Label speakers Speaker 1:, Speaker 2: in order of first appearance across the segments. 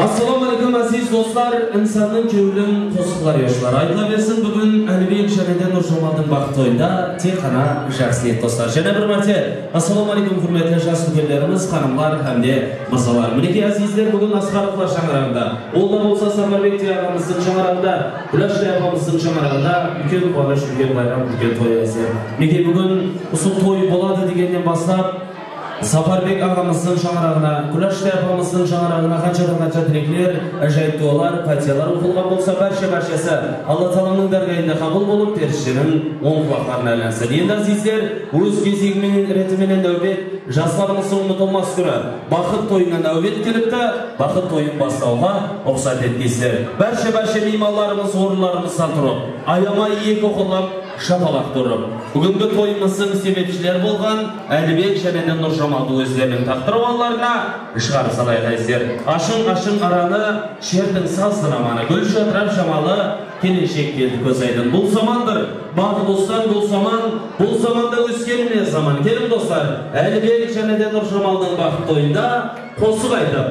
Speaker 1: Assalamu alaikum aziz dostlar, insanın köylün tosuqlar yaşlar. Aytla versin bugün Əlibek Şənədən Nurşomadın vaxt toyunda tek qana şəxsiyyət dostlar. Şənə bir mərtə, assalamu alaikum hürmetli şəxs müdürlərimiz, xanımlar, həmdə mırzalar. Mineki azizlər bugün Asqarovlar şanırağında, olda olsa Safarбек ağamızın şanırağında, Güləşli ağamızın şanırağında, bütün qanış, bütün bayram, bütün toy əzir. Mineki bugün usul toy boladı degenden başlap, Safarбек ağamızın şanırağına, Güləşli ağamızın şanırağına qança dilekler, əjayib dualar, fatihalar oxulğan bolsa, bərşə-bərşəsi Allah Taala'nın dərgahında qabul olub, terişinin on qulaqlarına ələnsin. Endi azizlər, öz gezeginin ritminin növbet, jaslarımızın unutulmaz günü, baxıt toyuna növbet gelipti, baxıt toyun bastauğa oxsat etkiysizlər. Bərşə-bərşə mimallarımız, orunlarımızdan turub, ayama iyek oxulab, şapalaq durub. Bugünkü toyumuzun sebepçiler bolğan Əlibek Şənədən Nurşomadı özlərinin taqdırıvallarına işğarı salaylayızlar. Aşın aranı, şertin sazdıramanı, gül şatrap şamalı, kelinşek geldi göz aydın. Bu zamandır, bağ dostan bu zamanda özkenmeye zaman. Gelin dostlar, Əlibek Şənədən Nurşomalı'nın vaxt toyunda qosuq aydıp,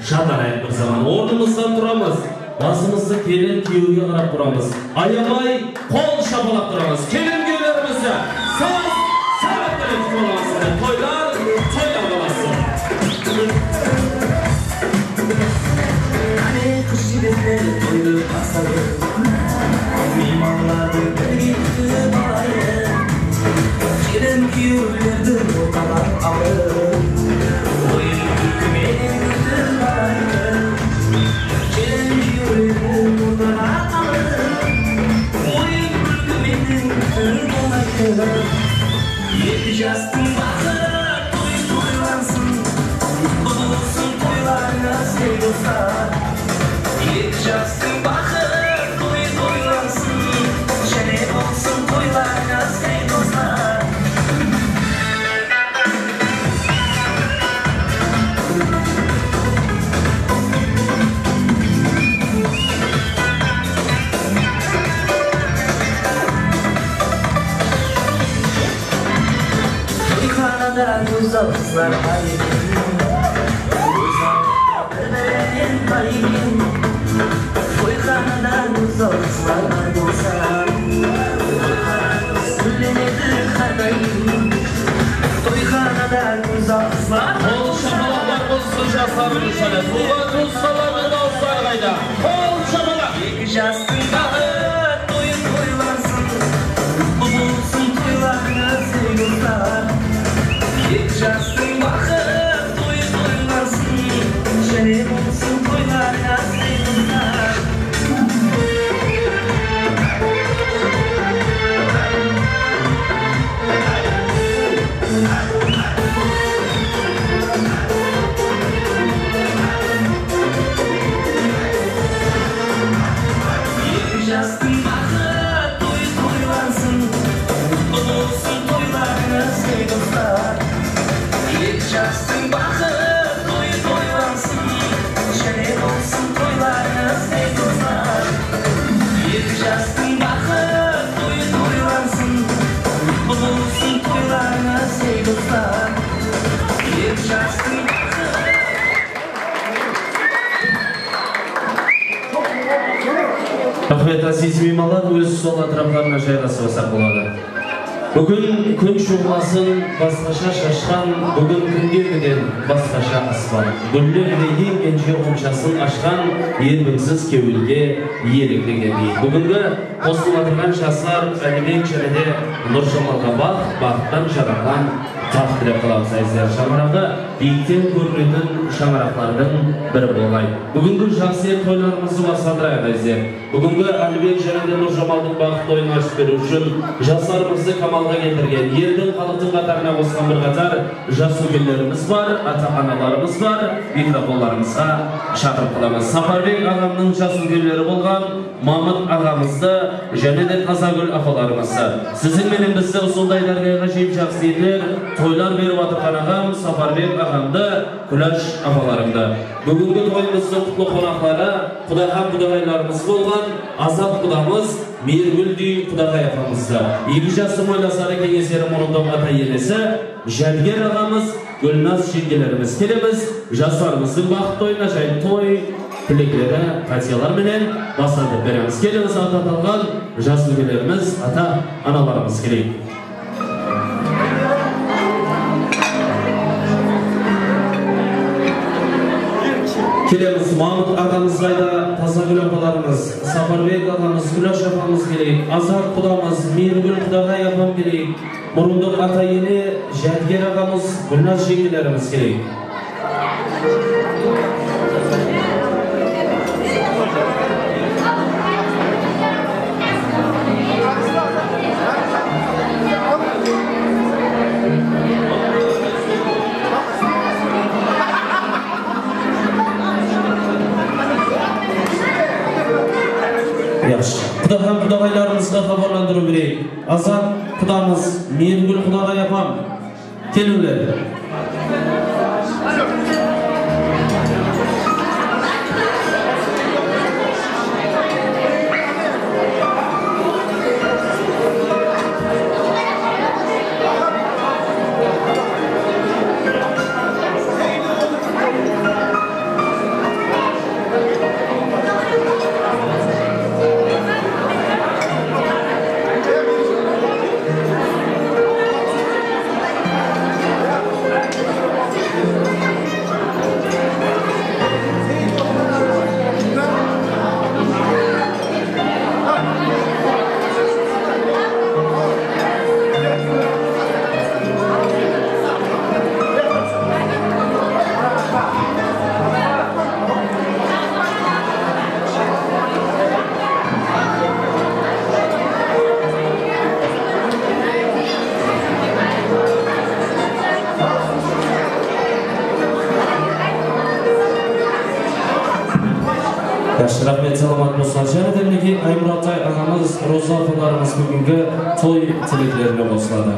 Speaker 1: şadarayıp bir zaman. Ordumuzdan turamız. Bazımızda gelin kiyuya qarab duramız. Ayamay kol şapalaq duramız. Gelin göylerimizde saz sabitleri tutulamasın. Toylar toy avalasın.
Speaker 2: Hani kış yedikleri toylu pasalı, mimarları belirti balayı, gelin kiyulerdi ortalar alır, oyun hükümetin güzel balayı. Yedi jastın bazı toylansın, bulursun toylarına sevgilsar. Yedi jastın bazı toylansın, kızlar hayırlı Özaklardan kayın Toyxanadan uzaklar bolsa Söylenedi kadayım Toyxanadan uzaklar
Speaker 1: Ol şamalaklar bolsun jaslarını şöyle. Tuğba tuzsalarını da olsa kayda. Ol şamalak.
Speaker 2: İki jastın bağı toyun toylansın Bu bulsun toylarına sevgiler İki jastın bağı toyun toylansın Şerif olsun toylarına sevgiler Justin bağı toy toylansın Bu olsun toylarına sevgiler İlk Justin bağı toy toylansın Şeref olsun toylarına sevgiler İlk Justin bağı toy toylansın Bu olsun toylarına sevgiler İlk Justin
Speaker 1: Rahmet aziz mimalar öz sol atraflarına jaygashib olsak bo'ladi. Bugun kun şuğlasın basqacha şaşkan, bugun kungergiden basqacha asfalt. Gullerle yengenci onçaсын aşkan, yermingsiz kevülge yerikliге дейін. Bugungi qo'shilayotgan shaxslar Alibek Cherede Nurjamalga baxtdan jaraqan taxt tilab qolamiz azizlar. Shamaraqda biykten ko'rinadigan shamaraqlardan biri bo'lay. Bugungi shaxsiy to'ylarimizni vassadiraylik azizlar. Bugungi Alibek Cherede Nurjamalning baxt to'yini ochib berish uchun yoshlarimizni kamalga keltirgan, yerdan xalqning qatorina bosgan bir qator yosh o'g'illarimiz bor, ota-onalarimiz bor. Mikrofonlarimizga chaqirib qolamiz. Safarbek og'amning yosh o'g'illari bo'lgan Mahmud ağamızda, Cennet Hazagül afalarımızda. Sizin benim bizde usuldaylarga yaşayıp şahsiyetler, toylar verip atıkan ağam, Safarbek ağamda, Kulaş afalarımda. Bugünkü toyumuzda kutlu konaklara, Kudaham Kudahaylarımız olgan, Azap Kudamız, Mirgüldü Kudahay afamızda. İbijasım oylasarı kengeseri monundam ata yenesi, Jadger ağamız, Gülnaz şengelerimiz kelimiz, Jaslarımızın baxt toyuna jayın toy, tileklere, tatiyalar bilen basardık beremiz. Kelimiz ata atalgan jas ülkelerimiz, ata analarımız keleyim. Kelimiz Mahmut ağamızlayda Tazagül apalarımız, Safarbek ağamız, Gülaş apamız keleyim. Azat kudamız, Mirgül kudağa yapam keleyim. Murunduk ata yeni Jadger ağamız, Gülnaz şengelerimiz keleyim. Yaxşı. Kudaham kudagaylarımızga xabarlandırıp bereyik. Azat kudamız, Mirgül kudağa yapam. Kelingler. Rahmet salamat dostlar. Jenedemdeki Aymuratay ağamız, Roza afalarımız bugünkü toy tileklerini bosladı.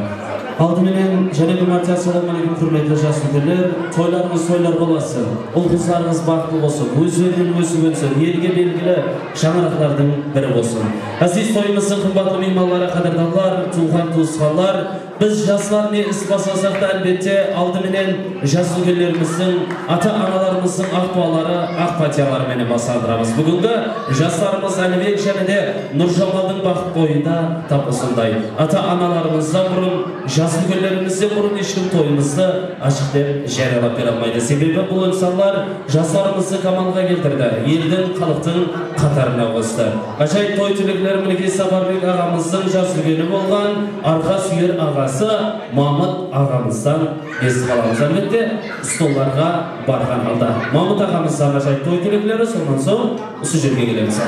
Speaker 1: Aldımenen Cenab-ı Marti assalamu aleykum hürmetli jasügürler. Toylarınız toylar bolasın. Ul-kızlarınız baklı olsun. Özlerinin özü ölsün. Yerge belgili şanaraqlardan biri olsun. Aziz toyumuzun kımbatlı meymanlara kadardanlar, tuğhan tuğskanlar. Biz jaslar ne ispasasak da elbette aldımenen jasügürlerimizin, ata-analarımızın ahbaları, ahpatiyaları beni basandıramiz. Bugünkü jaslarımız Alibek şenede Nurjamal'ın bakıp boyunda tapısınday. Ata-analarımızdan burun jasügürlerimizden burun işkin toyumuzda açık dep jariyalap berilmaydı. Sebebi bu insanlar jaslarımızı kamalga keltirdi. Elden kalıktın katarına koştu. Aşağı toy tüleklerimdeki Safarбек ağamızın jasügürü bolgan arka süyer ağası Mahmut ağamızdan esip alamız. Elbette stollarga bargan alda. Mahmut ağamızdan aşağı toy tülekleri sondan soň usu jerge gelemiz.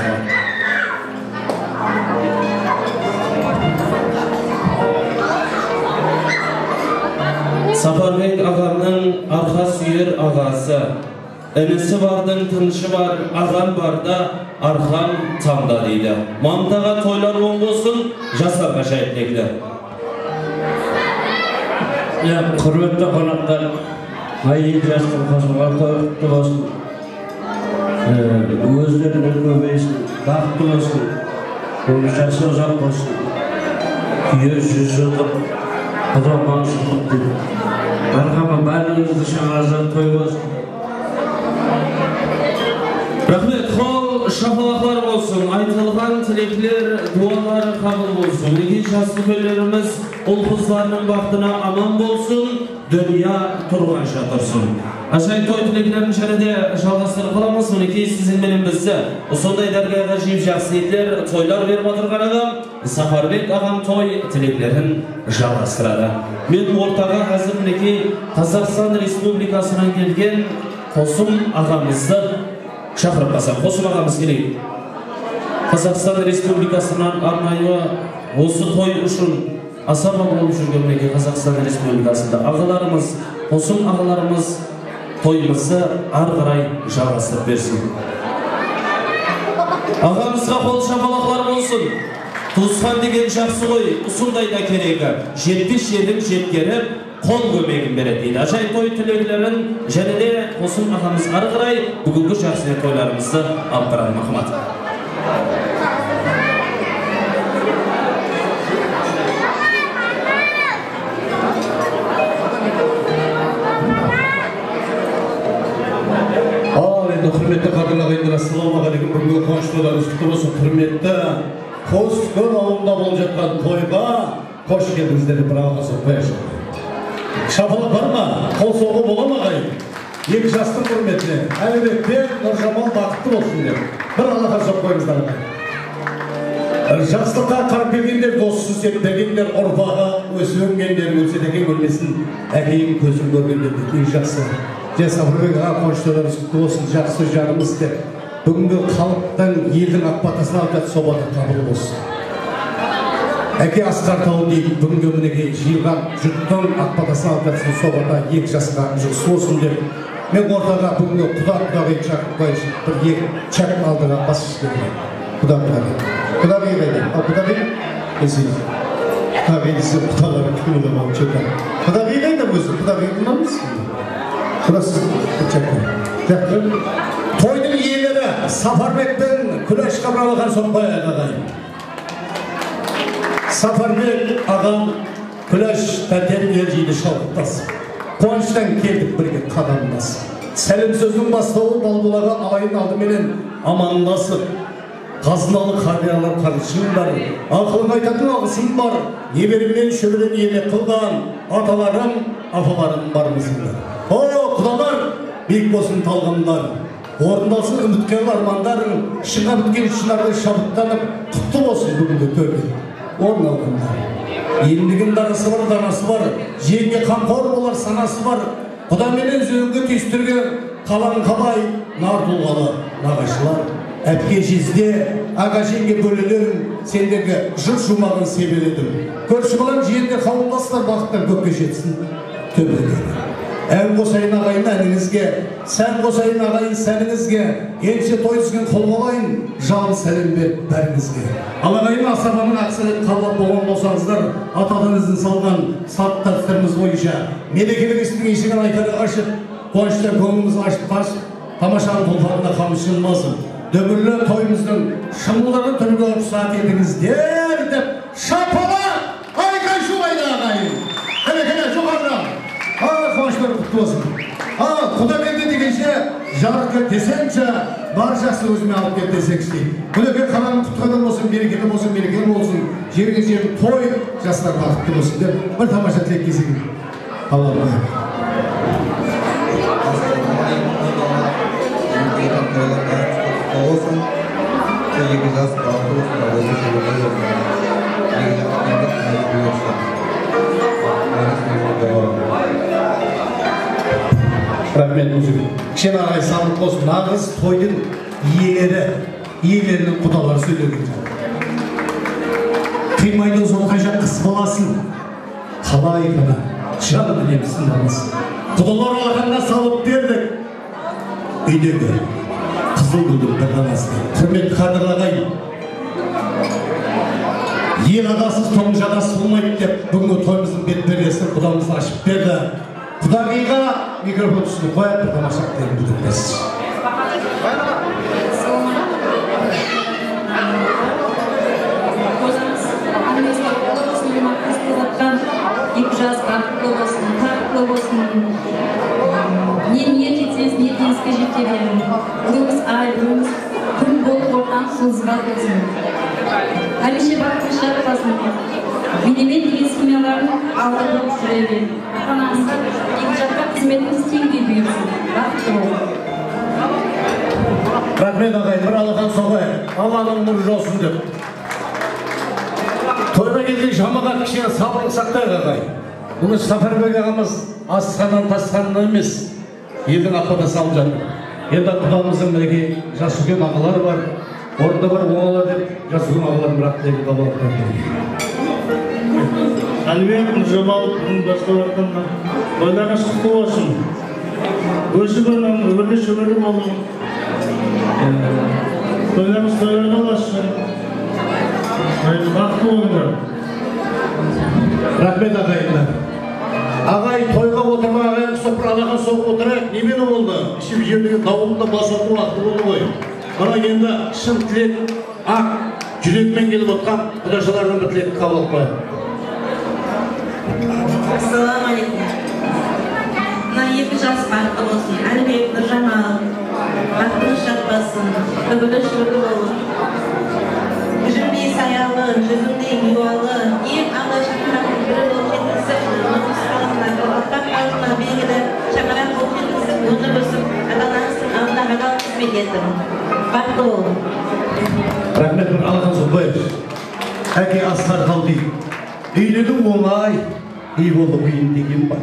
Speaker 1: Safarбек ağamның arka süyer ağası. Enisi vardın, tınışı var, ağam barda, arkam tamda deydi. Mahmut ağa toylar oң bolsun, jaslarga şahitlikler.
Speaker 3: Hürmetli konaklar, hayırlı yaşlı kasımlar kutlu olsun. Özlerinin göbeysin, baktı olsun. Konuşası uzak olsun. 100 yıllık kudurmansızlık dedi. Barkama barınızı şanarızdan toy olsun.
Speaker 1: Rahmet, kol şafalaklar olsun, aytılgan tilekler, dualar kabul olsun. İki jasügürlerimiz ul-kızlarının baktına aman bolsun, dünya turgan şatırsun. Aşağı toy tileklerin şerede şalgastırıp kalamazsın. İki sizin benim bizse. Sonday dergaya gajib şahsiyetler, toylar verip atırgan adam, Safarбек ağam toy tileklerin şalgastırada. Men ortaga hazırneki Kazakistan Respublikasından gelgen Kosum ağamızdı şahırıp basam. Kosum ağamız geleyim. Kazakistan Respublikasından arnayı osu toy uşun asama olmuş ülkemdeki Kazakistan Respublikasında ağalarımız, Kosum ağalarımız toyumuzu argaray жалғастырып bersin. Ağamızga kol şapalaklar olsun. Tuzkan degen жақсы ғой, usunday da keregi. 70 yedim жеткеріп, kol gömegin beret deydi. Aşağı toy tüleklerin jenede Kosum ağamız argaray bugünkü şahsiyet toylarımızı alpırar Mahmat.
Speaker 4: Hürmetli kadınlar, assalamu aleykum. Bugün konuşmalarınız kutlu olsun. Hürmetli Koskön avında болып жатқан toyga hoş geldinizler. Bravo sokmayasın. Şafalık var mı? Kol soğuğu bola mı ağayın? Екі жастың hürmetli. Әлібекпен Нұржамал бақытты болсын деп. Bir Allah'a sokmayınızlar. Жастыққа қарып келгендер досы сеппегендер ұрпағы өсінгендер өлседеген өлмесін әкейін көзін көргендер ең жақсы. Safarбек ağa konuştuğlarımız kutlu olsun, жақсы жарымыз деп. Бүгінгі халықтың елдің ақбатасына алып жатқан собада қабыл болсын. Әке асқар тауы дейді, бүгінгі мінекей жиылған жұрттың ақбатасына алып жатқан собада екі жасқа жақсы болсын деп. Мен ортаға бүгінгі құдағи шақырып қойшы, бір екі чак алдыға бас ішкенде. Құдағи қайда? Құдағи? Құдағи десе құдағи күнілі болып жүрді. Құдағи қайда өзі? Құдағи құнамыз? Burası çekin. Toydun iyileri Safarбектің күләш қабыралған соқпай ағайын. Safarбек ағам күләш тәтен елжейді шалқыптасып. Қуаныштан келдік бірге қадамдасып. Сәлім сөздің бастауы балбұлаға алайын алдыменен амандасып. Қазыналы қариялар қарышым бар, ақылын айтатын алғысым бар. Неберімнен шөбірен еме қылған аталарым, апаларым бармысыңдар. О, құдалар, бек болсын талғандар, орындалсын үміткер армандарың, шыңа біткен шынарды шабыттанып, құтты болсын бүгінгі төрге. Орын алғандар. Ендігін дарасы бар, данасы бар, жерге қамқор болар санасы бар. Құдаменен зөңгі түйістірген қалан қалай, нар тұлғалы нағашылар. Әпке жезде, аға жеңге бөлелерін, сендегі жұрт жұмағын себеледім. Көрші балам жерде қауымдастар бақыттар көкке жетсін, төбеледі. En qosayın ağayın әніңізге, sen qosayın ağayın сәніңізге, енші той түскен қол болайын, жалын сәлем беріп бәріңізге. Ал ағайын асабаның ақсырып қалап болған болсаңыздар, атадан ізін салған салт дәстүріміз бойынша мерекелік істің есігін айтары ашып, қуанышта көңіліміз ашып, тамашаның тұлпарына қамшылмасын. Дөбірлі тойымыздың шымылдарын түрге рұқсат етіңіздер деп шапала айқай шулайды ағайын. Кәне жоғарыра. Қуаныштар құтты болсын. Құда берді дегенше жарық десеңші, бар жақсы өзіме алып кеп десеңші. Құдеке қаланың құтқадан болсын, берекелі болсын, жерге жерін той жастар бақытты болсын деп бір тамаша тілек кезегін қалауға.
Speaker 5: Olsun, sevgili jaz bağlı
Speaker 4: Rahmet müzik. Kişen ağay sağlık olsun. Nağız toydun iyilerinin kudaları söylüyor. Kıymayla zorlayacak kız balasın. Kalay kana. Canım bilemsin namaz. Kudalar alakanda sağlık verdik. Üydегі қызыл гүлдің бір данасы. Құрметті қадірлағай, ел адасыз тоң жадасыз болмайды деп бүгінгі тойымыздың бет-пердесін құдамыз ашып берді. Құдағиға микрофон тұсыны қояды, бір тамаша тілегін білдіресіз.
Speaker 6: Бүгініміз ай, бүгініміз күн болып ортан сұлзыға болсын. Әліше бақытын шарпасын. Менемен деген семьяларын алға болып жүре. Ата-анамызға екі жаққа қызметіміз теңдей бұйырсын. Бақытты бол.
Speaker 4: Рахмет ағай, бір алақан соғай, Алланың нұры жаусын деп. Тойға келген жамаға кішкене сабырын сақтайық ағай. Бұны Сапарбек ағамыз асқаннан тасқаннан емес, елдің апада салып жатыр. Енді құдамыздың мінеке жас үлкен ағалар бар, орында бар оңалар деп жас үлкен ағалардың бірақ деген қабалықтар дейді.
Speaker 3: Әлбек Нұржамалов бүгін бастап жатқаннан тойларыңыз құтты болсын. Өсіп-өніп, өмірлі-шөмірлі болсын. Тойларыңыз тойларға ұлассын. Бақытты болыңдар.
Speaker 4: Рахмет ағайындар. Ағай тойға отырған ағайын сопыр алақан соғып отырайық, немені болды? Ішіп жердегі дауылында басатын уақыты болды ғой. Мына енді шын тілек, ақ, жүрекмен келіп отқан құдашалардың бір тілек қабыл қояды.
Speaker 7: Ассалаумағалейкум. Мына екі жас бақытты болсын. Әлібек Нұржамалов, бақытыңыз шарпасын, көңілі шүрлі болсын. Жүзімдей саялы, жүзімдей юалы, ең алла шақыратын бірі болып жеткізіп, нұқыс қаласына, қорғаттап қаласына белгілі шақырат болып жеткізіп, өмір өсіп, ата-анаңыздың алдында адал қызмет етің. Бақытты болың.
Speaker 4: Рахмет, бір алақан соқпайық. Әке асқар қалды. Үйлену оңай, үй болды қиын деген бар.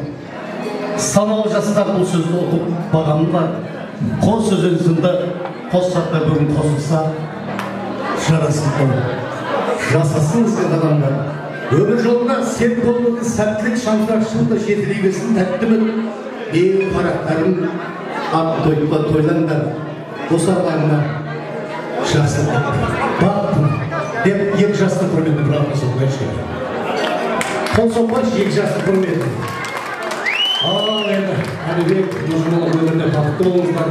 Speaker 4: Саналы жастар бұл сөзді оқып бағамдар. Қос сөзін сынды, қос сақта бүгін қосылса, жарасын қол. Жасасын ізген адамдар. Өмір жолында сен болуыңыз сәттілік шамшырақшылды жетілей берсін тәттімін. Ең қарақтарын ат тойлаңдар. Достарларына жасын бақтым деп екі жасты құрметті бір атын соқпай шығады. Қол соқпай екі жасты құрметті. Ал енді Әлібек Нұржамалов өмірде бақытты болыңыздар.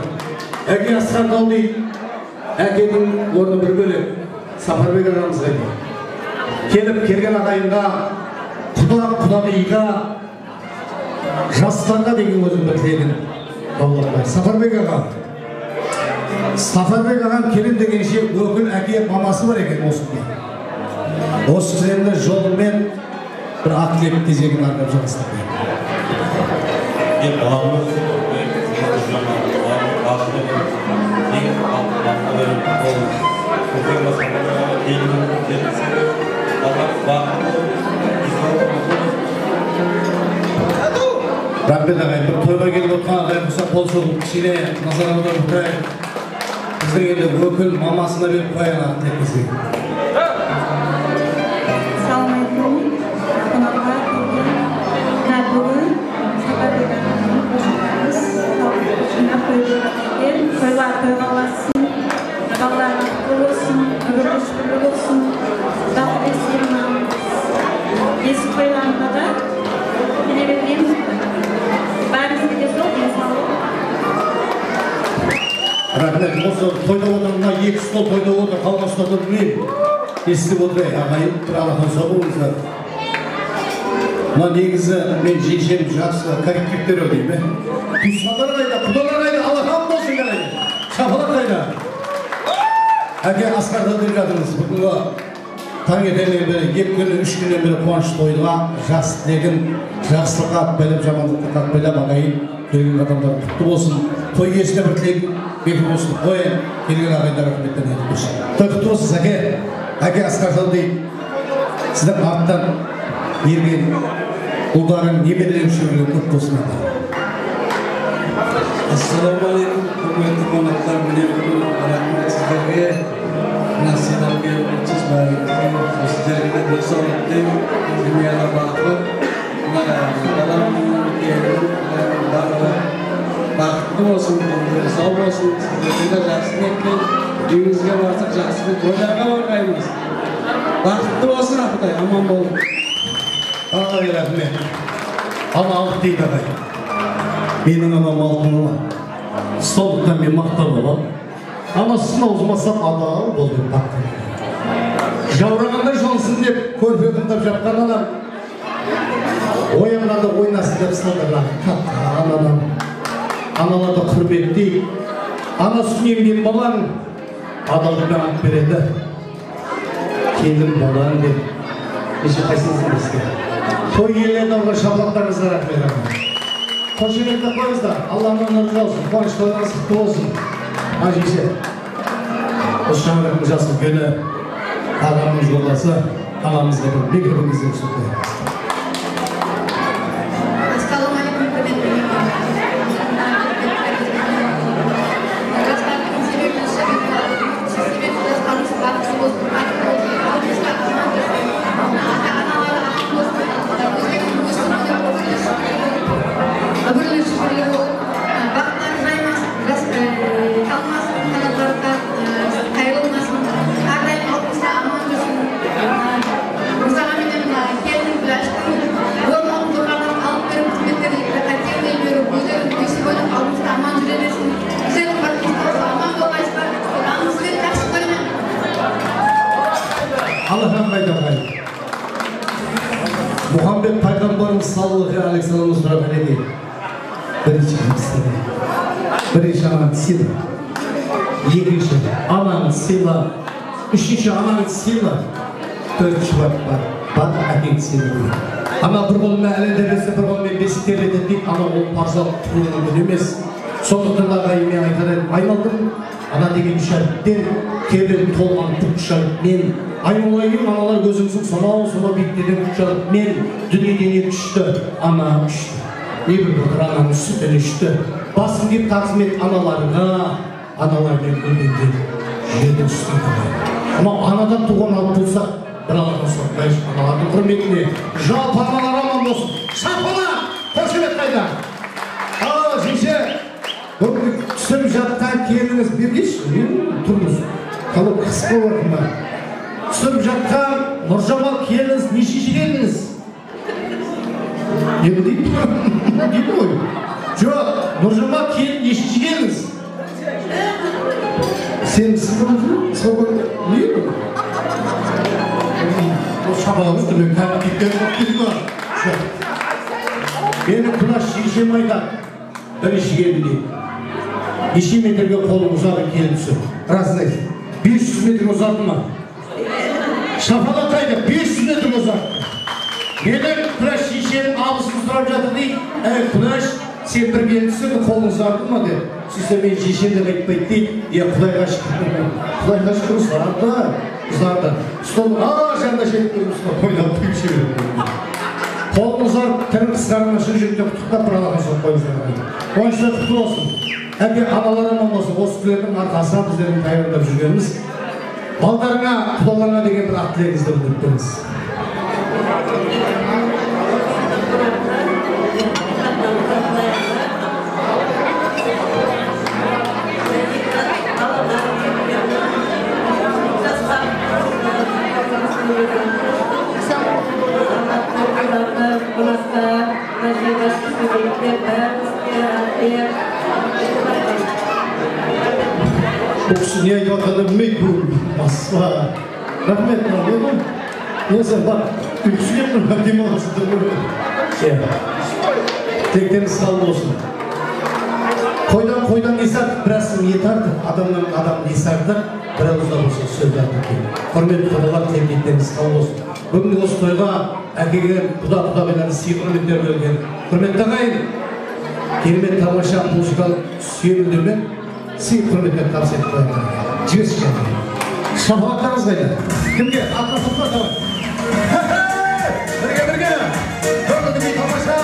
Speaker 4: Әке асқар қалды. Әкенің орны бір бөлек. Сапарбек ағамызға келіп келген ағайынға, құдағиға, жастарға деген өзім бір тілегін қолдап. Сапарбек ағам келін дегенше өкіл әке мамасы бар екен осында. Осы кісілерді жолымен бір ақ тілек кезегін арқап жалғастырды. Рахмет ағай, бір тойға келіп отқан ағайын құсақ қол соғып кішкене назар аударып отырайық. Біздің енді өкіл мамасына беріп қоян ақ тілек кезегін.
Speaker 6: Assalamualaikum. Бүгін Сапарбек ағамыздың
Speaker 4: тойда отырғанда екі стол тойда отыр, қалмасында отыр білмеймін. Естіп отырайын, ағайын, бір алақан соғуыңыздар. Мына негізі мен жеңшем жақсы коллективтер өдеймін. Туысқандар қайда, құдалар қайда, алақан болсын қайда. Шапалақ қайда. Әке асқарда деп жатырмыз. Бүгінгі таңертеңнен бері, 2 күн, 3 күннен бері қуаныш тойға, жас тілегін, жақсылыққа бәліп, жамандықты қақпайлап ағайын келген адамдар құтты болсын. Той кешіне бір тілек бекіп болсын. Қойын келген ағайындар рахметтен етіп болсын. Той құтты болсын, әке. Әке асқарда дейді. Сіздің артынан ерген ұлдарың немерелерің шөрлері құтты болсын.
Speaker 5: Ассалаумағалейкум, құрметті қонақтар, міне бүгін рахмет сіздерге. Мына сыйлап келіп отырсыз, бәріңізге сіздерге денсаулық тілеймін, дүнияда бақыт. Мына баламның келін бақытты болсын, сау болсын, сіздерге де жақсы ниетпен үйіңізге барсақ жақсы тойларға барғаймыз. Бақытты болсын, Ақытай, аман болың.
Speaker 4: Ағай, рахмет. Ана алып дейді ағай. Менің анам алтын ала. Сондықтан мен мақтан алам. Анасын аузымасам адал бол деп бақтан. Жаурағандай жонсын деп көрпе тыңдап жатқан анам. Оянғанда ойнасын деп сылдырған. Қатқан анам. Аналарды құрметтейік. Ана сүнемден балаң адалдықпен ат береді. Келін балаң деп. Еше қайсыңызды бізге. Той елерді алға шапалақтарыңызға рахмет. Қошеметті қойыңыздар. Аллахның нұры жаусын. Қуаныш тойыңыз құтты болсын. Ажише. Осы шаңырақтың жасы күні ағамыз жолдасы ағамызға бір микрофоныңызды түсірді.
Speaker 6: Ассалаумағалейкум, құрметті
Speaker 4: Muhammed Peygamberimiz sallallahu aleyhi ve sellem sұрап әреде. Бірінші кімістері. Бірінші анаңды сыйла. Екінші анаңды сыйла. Үшінші анаңды сыйла. Төртінші бар. Әкеңді сыйла. Ана бір қолымен әлендересі, бір қолымен бесіктері дейді. Ана ол парзал тұруының емес. Сондықтан ағайын мен айтар едім. Айналдым. Ана деген шәрттен кебін толған түк шәртмен айналайын аналар көзіңсің сонау биіктеден күшалып мен дүниеден екі үшті ана үшті небір бір ананың сүтін үшті басым деп тағзым ет аналарға аналармен көлденген жердің үстін қалай ama anadan туған алып болсақ бір алақан соқпайшы аналардың құрметіне жалпы аналар аман болсын шапала қошемет қайда жеңше түсіріп жатқан келіңіз бергейші тұрмыз қалып қысқы уақытында түсіріп жатқан Нұржамал келіңіз нешінші келіңіз не дейді дейді ғой жоқ Нұржамал келін нешінші келіңіз сен сіздің сол не ол шабағымыз мен кәмпиттер болып келді ма мені күлаш шешем айтады бірінші келді дейді неше метрге қолым ұзады келіп түсір расында 500 метр ұзады ма шапалақтайды 500 метр ұзады менің күлаш шешенің абысын сұрап жатыр дейді күлаш сен бір келіп түсірді қолың ұзарды ма деп сөйтсе мен шешем деп айтпайды дейді құдайға шүкір ұзарды стол жанында шетіп ойнап құйып жіберді қолың ұзарып тілін қысқарына шын жүректе құттықтап бір алақан соғып қойыңыздар қуаныштар құтты болсын әке аналар аман болсын осы күндердің арқасынан біздердің дайындап жүргеніміз балдарыңа құдаларыңа деген бір ақ тілегіңізді білдіріп беріңіз Kişi niye yatağında bilmek asla. Rahmet var. Neyse bak, üçü yapın bakayım olasıdır böyle. Tekleriniz sağ olsun. Koydan isar, biraz yeterdi. Adam isardı. Biraz da olsun söylerdi ki. Hürmetli kodalar, tebrik sağ olsun. Bugün осы тойға әкелген құда-құдағайлардың сый құрметтер берген құрметті ағайын, керемет тамаша музыкалық сүйемелдермен сый құрметтер табыс етіп қоямын. Жіберші кәдімгі. Шапағаттарыңыз қайда? Кімге? Атқа сұқпа давай. Бірге. Көрді тамаша.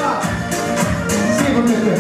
Speaker 4: Сый құрметтер.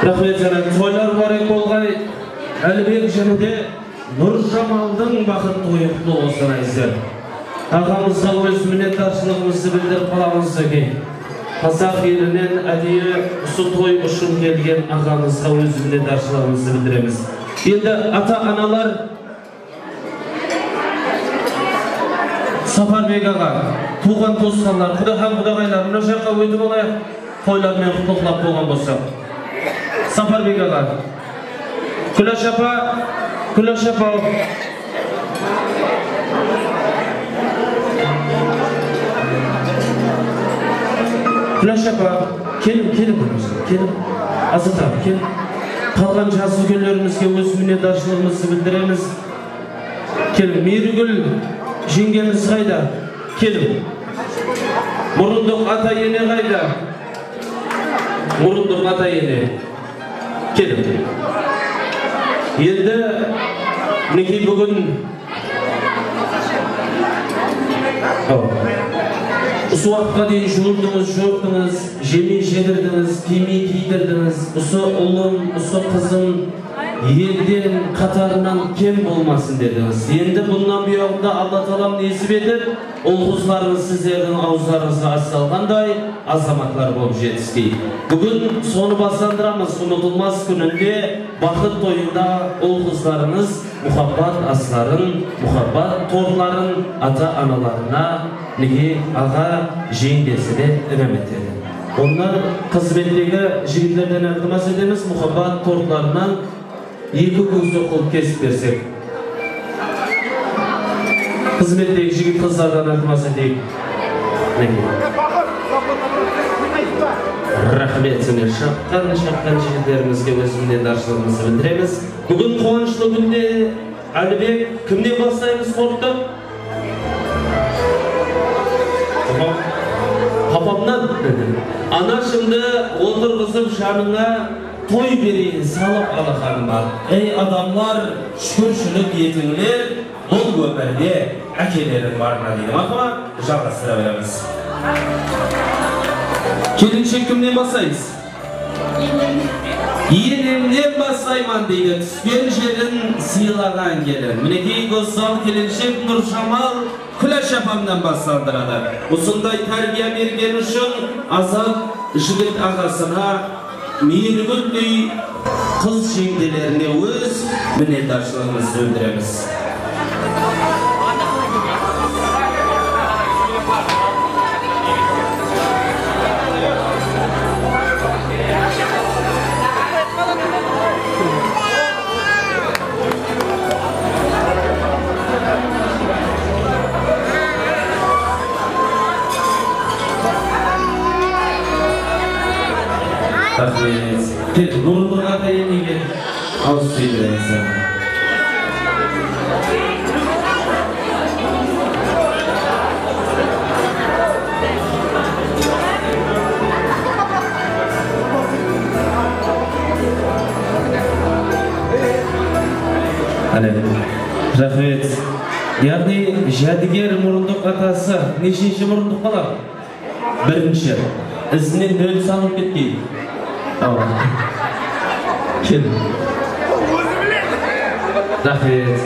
Speaker 1: Рахмет жана тойлар барек болгай Әлібек және де Нұржамалдың бақыт тойы құтты болсын айыздар. Ағамызға өз миннеттаршылығымызды білдіріп қаламыз екен. Қазақ елінен әдейі осы той үшін келген ағамызға өз миннеттаршылығымызды білдіреміз. Енді ата-аналар Сапарбек аға, туған туысқандар, құдағайлар, мына жаққа өтіп алайық, тойлармен құттықтап болған болса. Сапарбек аға, Күләш апа. Күләш апа, келin. Азат апа, келin. Қалған жас үлкендерімізге өз миннеттаршылығымызды білдіреміз. Келin, Мейіргүл жеңгеміз қайда? Келin. Мұрындық ата ене қайда? Мұрындық ата ене. Келin. Енді неке бүгін осы уақытқа дейін жуырдыңыз, жуырдыңыз, жемей жедірдіңіз, кимей кидірдіңіз. Осы ұлым, осы қызым елден қатарынан кем болмасын дедіңіз. Енді бұнан бұяғында Алла Тағалам несіп етіп, ұл-қызларыңыз сіздердің ауздарыңызға асалғандай азаматтар болып жетіскей. Бүгін соны басандырамыз, ұмытылмас күнінде бақыт тойында ұл-қызларыңыз мұхаббат асларын, мұхаббат торларын ата-аналарына, неге аға жеңгесіне үміттеді. Onlar қызметтегі жігіттерден артымас едеміз, мұхаббат тортларынан екі көзді қол кесіп берсек. Қызметтегі жігіт қыздардан артымас едейік. Рахмет сіне шаққан жігіттерімізге өзімден даршылығымызды білдіреміз. Бүгін қуанышлы күнде Әлібек, кімден бастаймыз спортты? Папамнан анашымды отырғызып жаныңа той берейін салып алақаныма. Ей адамлар, шүршілік етіңлер, бұл өмірде әкелерің барына деймін. Ақыма жалғастыра береміз. Kelinçek kimden basayız? Yenemden basayman deydi. Tüsken jerin sıyılagan gelin. Mineki gossal kelinçek Nurşamal Külaş yapamdan basaldırады. Usunday terbiye bergen üçün Azat Işıgıt ağasına meyirgüllüy kız şekillerine öz minnettarçılığımızı bildiremiz. Rahmet. Nurluğa da yeni gel. Ağız suyduğunuzda. Rahmet. Yani Jadiger Murunduk atası neşinci Murunduk kalar? Birinci. İzinin dön sanıp ketkeyi. Kim? Rahmet.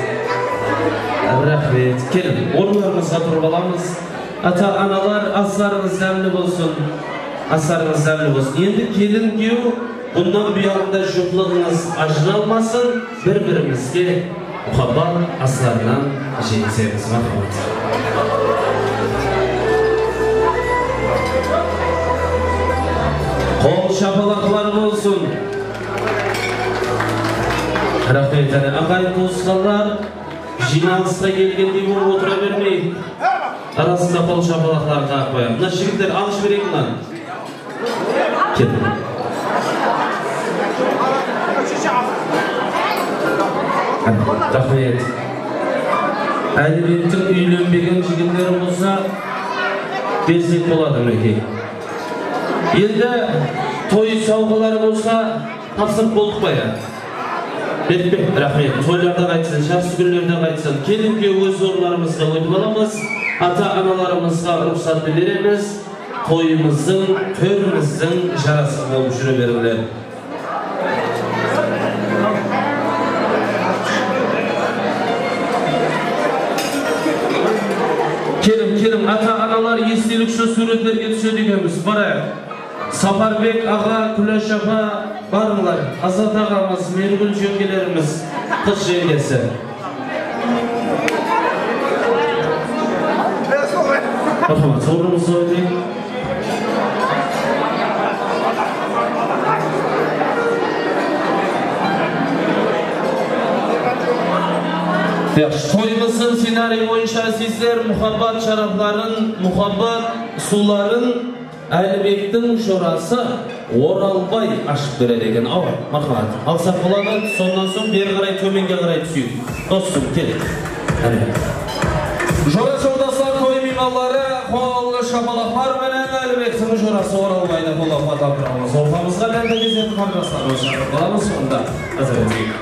Speaker 1: Kelin. Orlarımızga turib alamız. Ata analar aslarınız zemli olsun. Aslarınız zemli olsun. Endi kelin diyor. Bundan buyog'ida juftlig'ingiz ajralmasin. Bir-birimizga muhabbat aslardan yashaymiz. Marhamat. Kol şapalaklarım olsun. Rahmet. Ağay dostlar jinansda gelgende bu otura vermeyin. Arasında kol şapalaklarga koyalım. Mına jigitler alış bereylik lan. Kel. Rahmet. Aylibentin uylenbegen jigitler bolsa bersek bolady mineki. Endi toy sovg'alari bo'lsa topsirib bo'ldik qo'ya. Betbek, rahmet. Toylarda qaytsin, shaxs kunlarda qaytsin. Kelin-ku o'z o'rlarimizda o'tib olamiz. Ata-onalarimizga ruxsat beramiz. To'yimizning, to'rimizning jarasi bo'lib yuraveringlar. Kelim, ata-onalar eslik shu suratlarga tushadi ekanmiz. Boraylik. Saparbek ağa, Külaş ağa barыңlar. Azat ağamız, Mergül jöngelerimiz kız jengesi. Marhamat, sorumuzu ödeyim. Toyumuzun senaryo boyunca sizler muhabbat şarapların, muhabbat suların Әлібектің şorası Оралбай ашып береді екен. Ау, мархамат. Алсақ болады, сондан соң бері қарай төменге қарай түсейік. Достым, кел. Жора жолдастар той меймандары қолы шапалақпар менен Әлібектің şorасы Оралбайды қолдап аталдырамыз. Ортамызға ләнді кезетін қарындастарымыз шақырып қаламыз, сонда әзір етейік.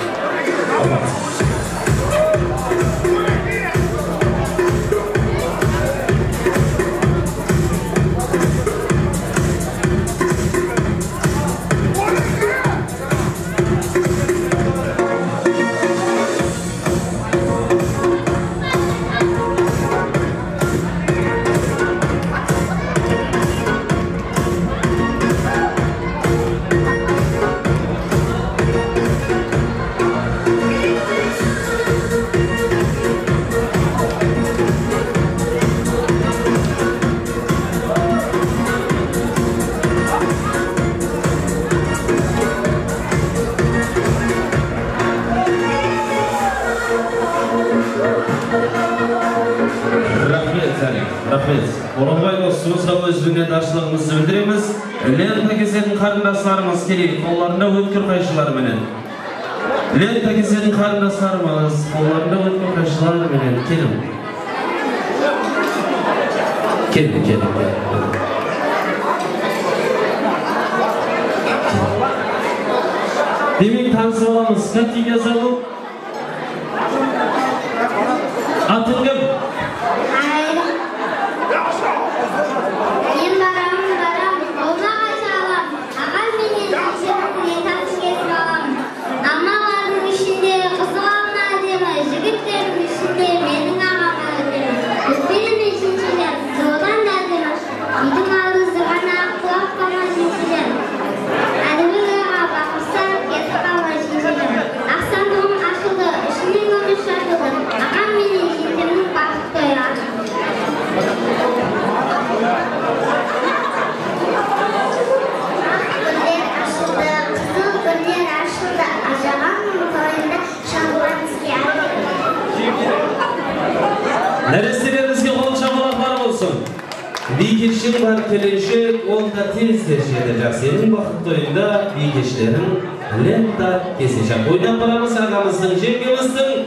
Speaker 1: Rahmet. Oralbay dostumuzga öz minnettarçılığımızı bildiremiz. Lenta kesетін қарындастарымыз келейік, қолдарында өткір қайшылар менен. Lenta kesетін қарындастарымыз қолдарында өткір қайшылар менен. Келin. Demek tanışıp alamız. Katik yazalım. Atın kim?
Speaker 8: Baram,
Speaker 1: Bir kişinin var kelişi, onda tez edecek. Senin vakit oyunda bir kişilerin lenta kesecek. Oydan paramız ağamızın, jengimizin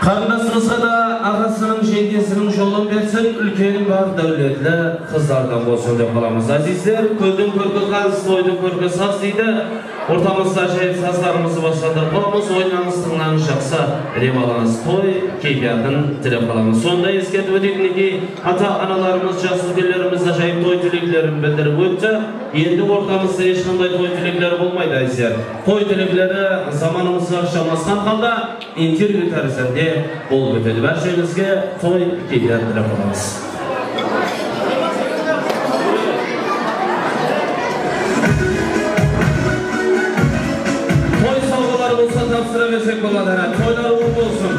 Speaker 1: Kardeşimizga da ağasının jengesining jolun bersin, ülkenin var devletle kızlardan bolsun dep kalamiz. Azizler, ko'zdan ko'rga qaz, to'ydan ko'rga saz deydi. Ortamızda ajoyib sazlarımızı başlandırıp kalamiz, oynanız tinglanış yaqsa, revalans to'y keyfiyatini tilab kalamiz. Sonda eskertib o'taylik ki, ata-analarımız, jasugirlerimiz ajoyib to'y tileklerini bildirib o'tdi. Endi ortamızda hech qanday to'y tileklari bo'lmaydi azizlar. To'y tileklari zamonimizga o'xshamasdan holda intervyu tarzida bo'lib o'tadi. Barchamizga to'y keyfiyatini tilab kalamiz. Tapsıra versek olanlara, toylar uğurlu olsun.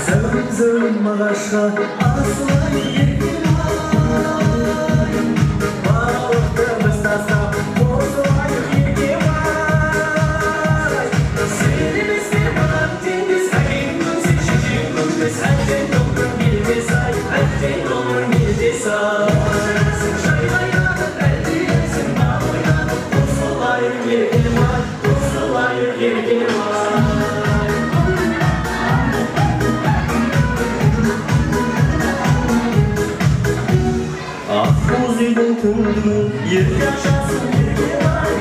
Speaker 2: Sevim zölüm mağaşa, asla yedim ay. Bağlıktığımız tasam, bozulayık yedim ay. Selimizde vaktimiz, sayın gün seçicim gün. Senden olur bir desay, benden olur bir desay. Yer yaşasın bir ay.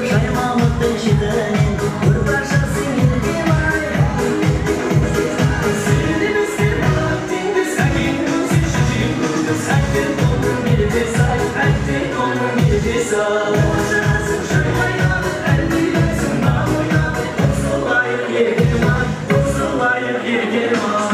Speaker 2: Şaymamıkta çiğdenin bir parçasın bir ay. Sevdiğimizde vaktinde sakin gün seçicim gün. Senden olur bir desay, benden olur bir desay. Boşanasın şaymayanın elbilesin namuyanın. Kuzulayır yergin var, kuzulayır yergin var.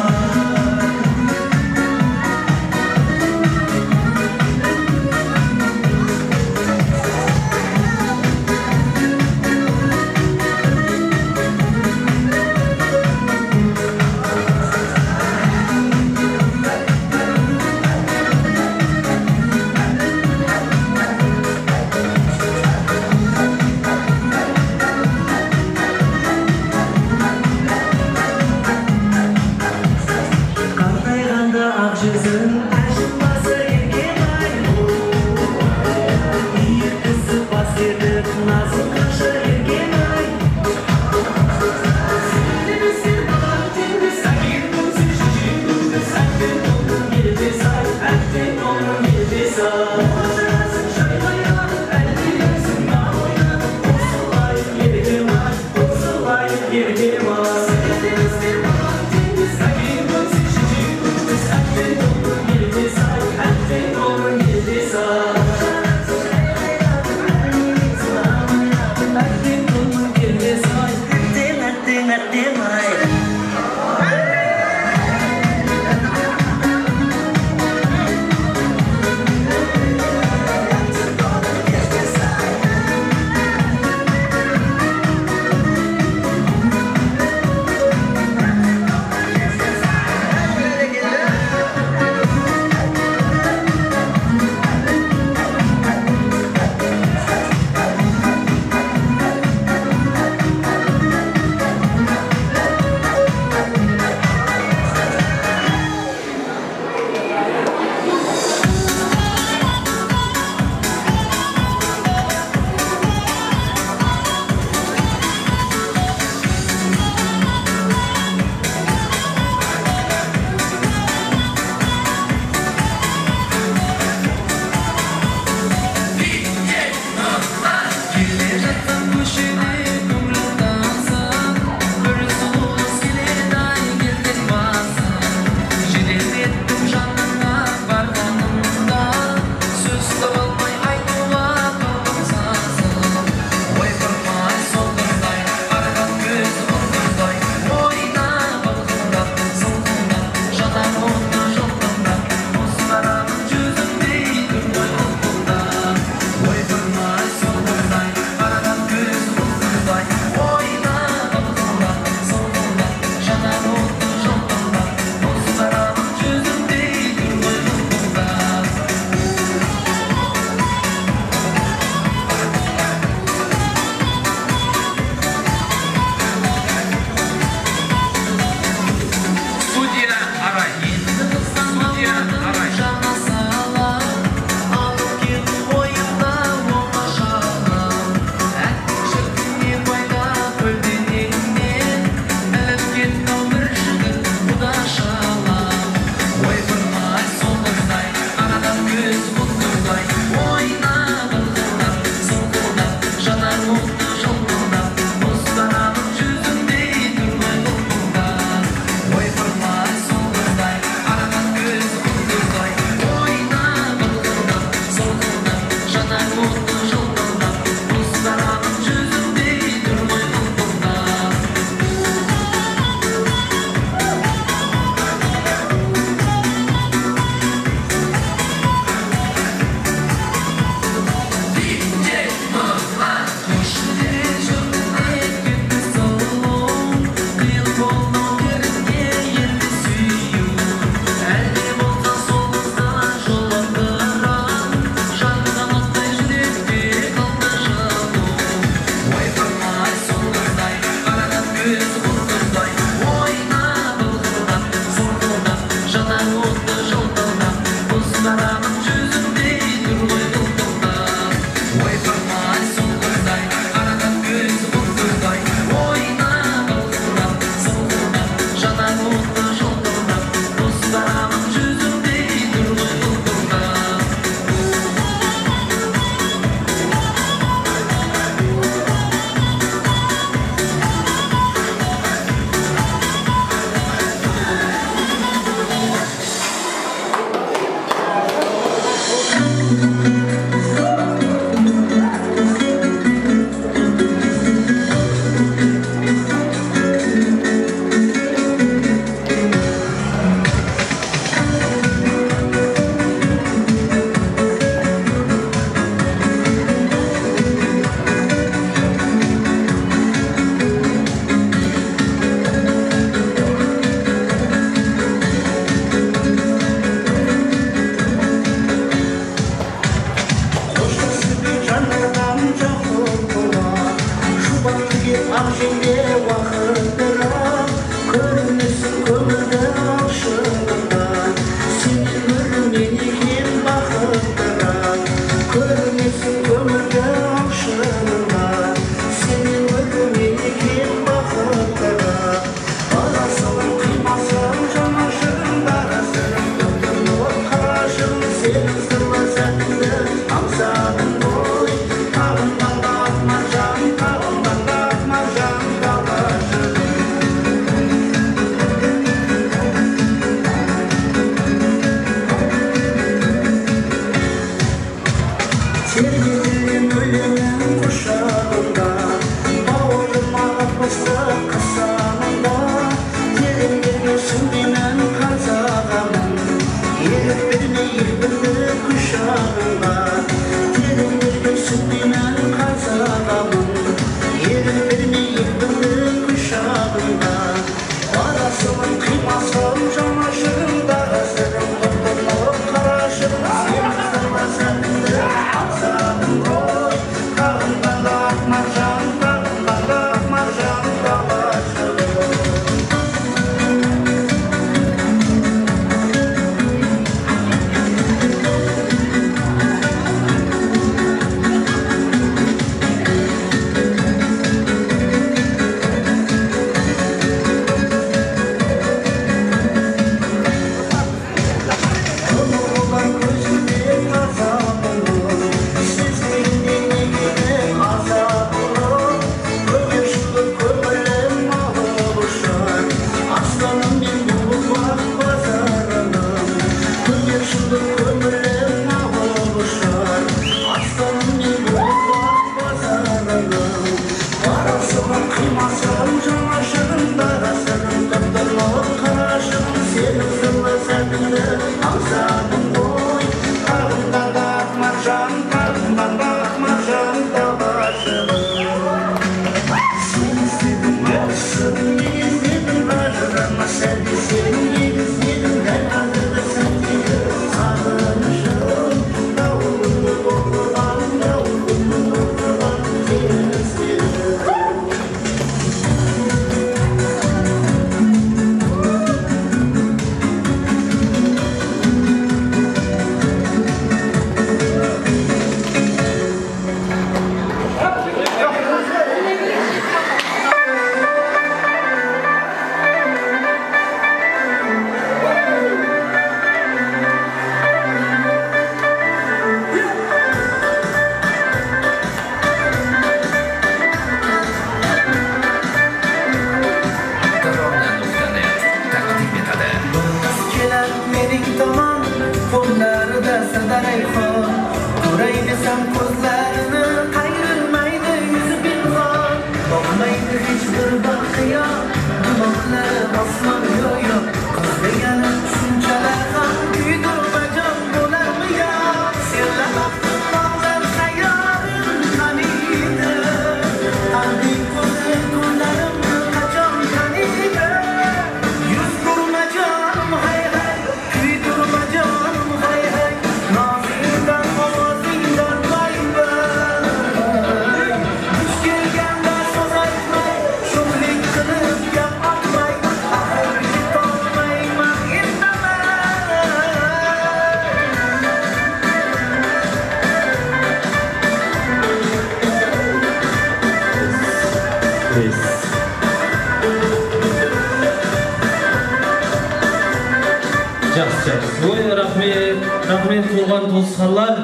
Speaker 1: Жақсы. Ой, рахмет туған туысқандар.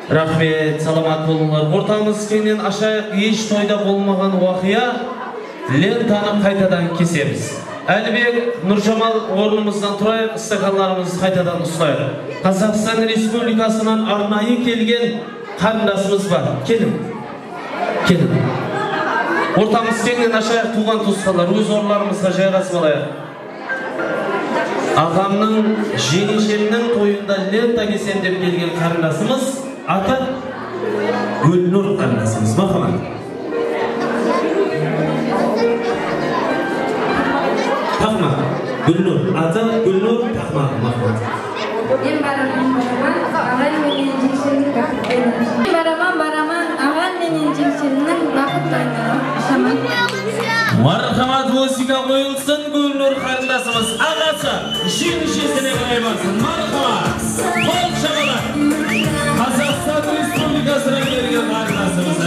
Speaker 1: Рахмет, саламат болыңдар. Ортамыз кенен ашайық, еш тойда болмаған уақия лентаны қайтадан кесеміз. Әлібек, Нұржамал орнымыздан тұрайық, стақанларымыз қайтадан ұстайық. Қазақстан Республикасынан арнайы келген қарындасымыз бар. Келін. Ортамыз кенен ашайық, туған туысқандар, өз орындарымызға жайғасып алайық. Ағамның, жеңешемнің тойында лента кесем деп келген қарындасымыз аты Гүлнұр қарындасымыз. Махамат. Тақма. Гүлнұр. Аты Гүлнұр Тақма. Махамат.
Speaker 6: Мен ағаң менен жеңшемнің бақыт тойына.
Speaker 1: Мархамат музыка қойылсын, Гүлнұр қарындасымыз ағасы жеңешесіне қарай барсын. Мархамат. Қол шағала. Қазақстан Республикасына келген қарындасымыз.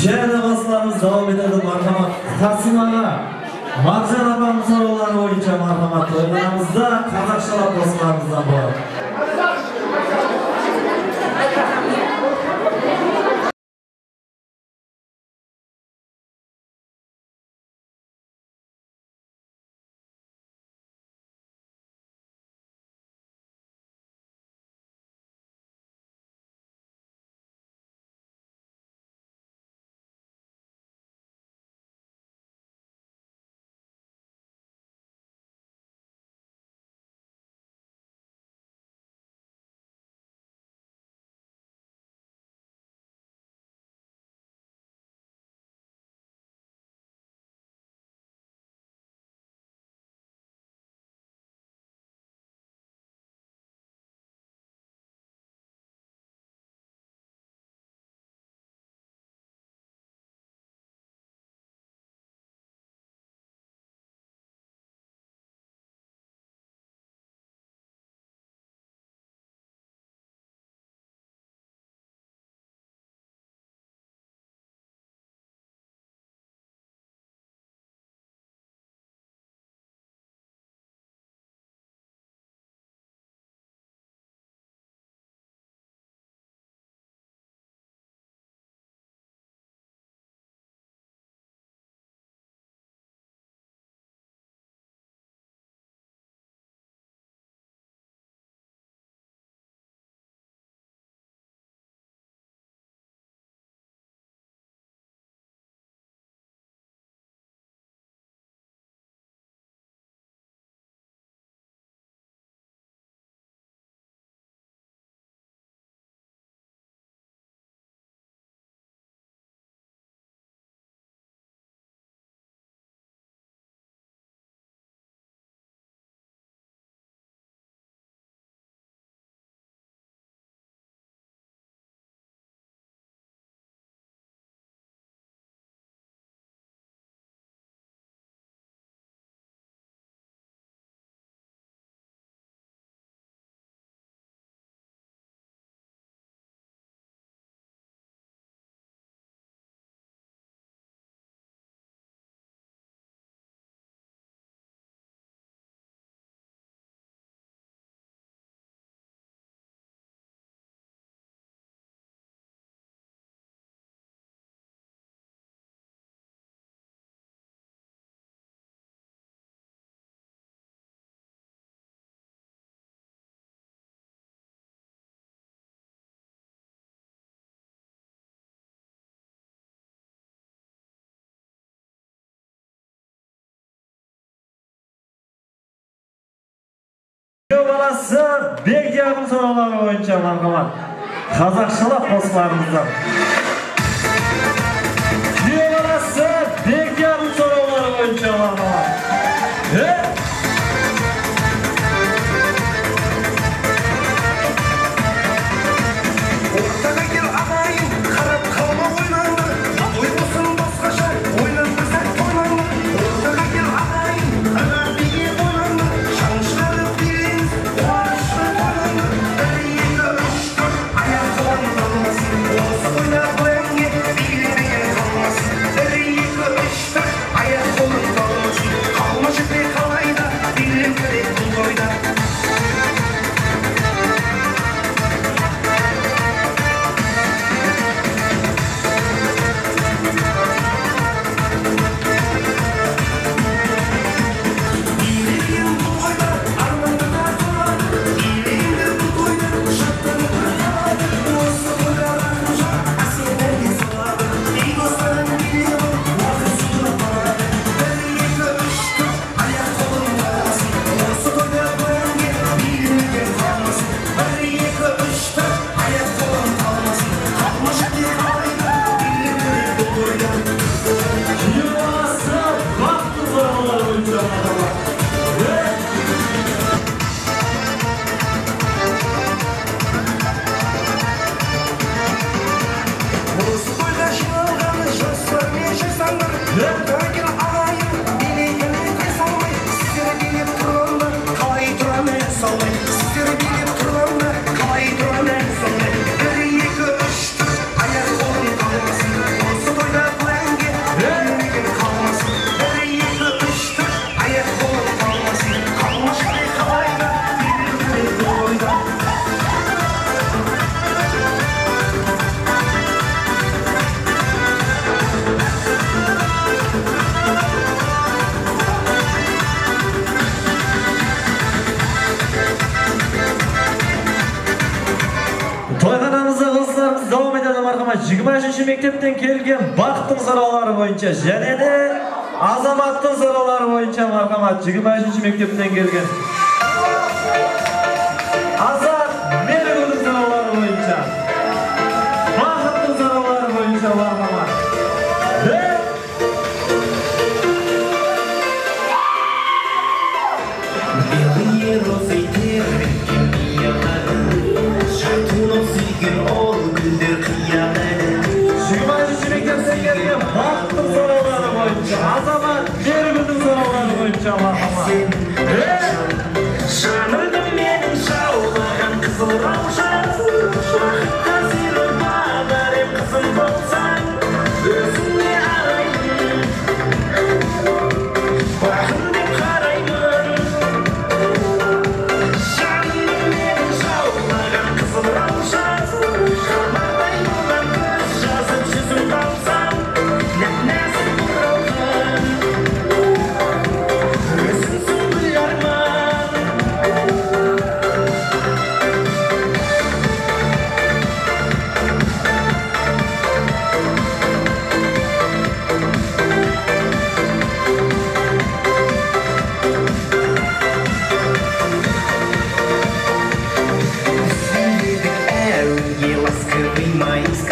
Speaker 8: Yana baslarımız devam edelim marhamat. Tahsin Ağa, Marjan Apamın soruları boyunca marhamat. Oyunlarımızda Kazakçalar dostlarımızdan var. Balası Belgiya'nın soruları boyunca marhamat. Kazakçalar postlarımızdan. Balası Belgiya'nın soruları boyunca marhamat.
Speaker 2: Oynar
Speaker 8: 25 mektepten kelgen Baktın soraulary boyunca jene de Azamattın soraulary boyunca marhamat 25 mektepten kelgen Azat Mergül'ün soraulary boyunca Baktın soraulary boyunca marhamat
Speaker 2: Белые розы терпим яғады Шатунов сүйген ол гүлдер қиялады
Speaker 8: 25 мектептен келген Baktın soraulary boyunca Azamat Mergül'ün soraulary boyunca marhamat
Speaker 2: Жанымды менің жаулаған қызыл раушан Уақытта сені бағарым қызым болсаң Өзіңе араймын Бағым деп қараймын Жанымды менің жаулаған қызыл раушан Шамадай болған көз жазып жүзім қалсам Нәп-нәзік бұралған Өзіңсің гүл арман Әуе ласковый майск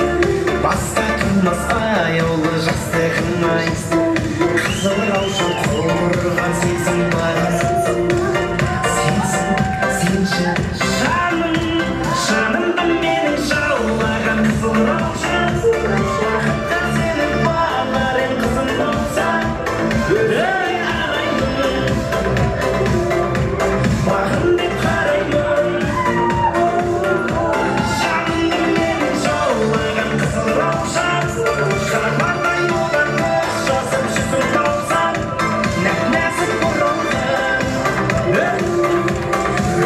Speaker 2: Басқа тұрмас аяулы жастығың майск Қызыл раушан қорған сезім бар Сенші жанымды менің жаулаған қызыл раушан Уақытта сені бағарым қызым болсаң Өзіңе араймын Бағым деп қараймын Жанымды менің жаулаған қызыл раушан Шарбақтай болған көз жазып жүзім қалсам Нәп-нәзік бұралған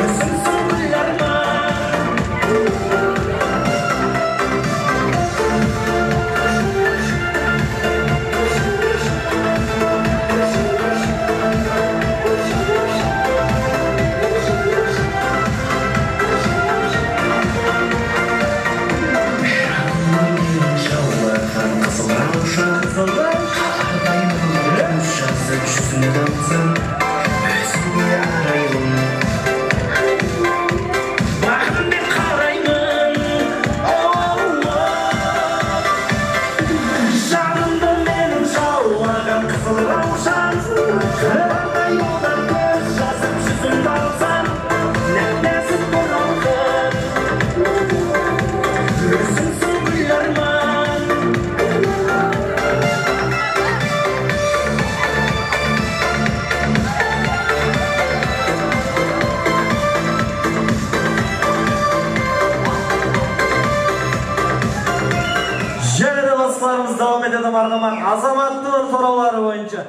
Speaker 2: Өзіңсің гүл арман Жаулаған қызыл раушан Қардай болған көз жазып жүзім қалсам Өзіңе арайлым Бағым деп қараймын Жанымды менің жаулаған қызыл раушан Қардай болған көз жазып жүзім қалсам Нәп-нәзік бұралған Өзіңсің гүл арман
Speaker 8: Jene de dostlarımız devam edelim marhamat Azamattın soraulary boyunca